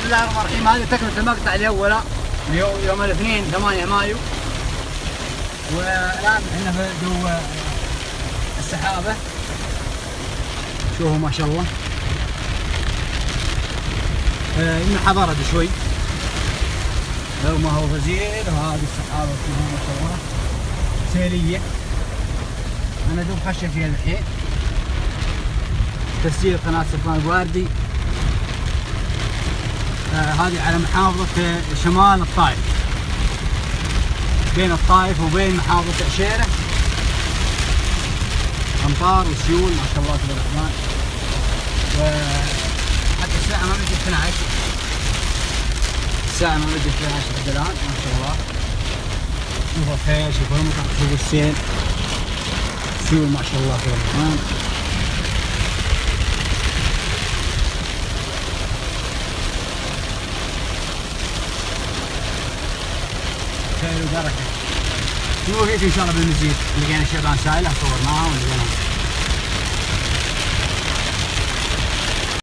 بسم الله الرحمن الرحيم. هذه تكملة المقطع الأول يوم الاثنين 8 مايو، والآن احنا في جو السحابة. شوفوا ما شاء الله، إنه برد شوي لو ما هو غزير. وهذه السحابة فيها ما شاء الله سيلية. أنا دوب خشة فيها الحين. تسجيل قناة سلطان القواردي. هذه على محافظة شمال الطائف، بين الطائف وبين محافظة عشيرة. أمطار وسيول ما شاء الله تبارك الرحمن. وحتى الساعة ما بدت 12، الساعة ما بدت 12 حتى الآن ما شاء الله. شوفوا الخيل، شوفوا المطر، شوفوا السيل، سيول ما شاء الله تبارك الرحمن. خير وبركة. نروح ان شاء الله بالمزيد. لقينا شيبان سايله صورناها ولقينا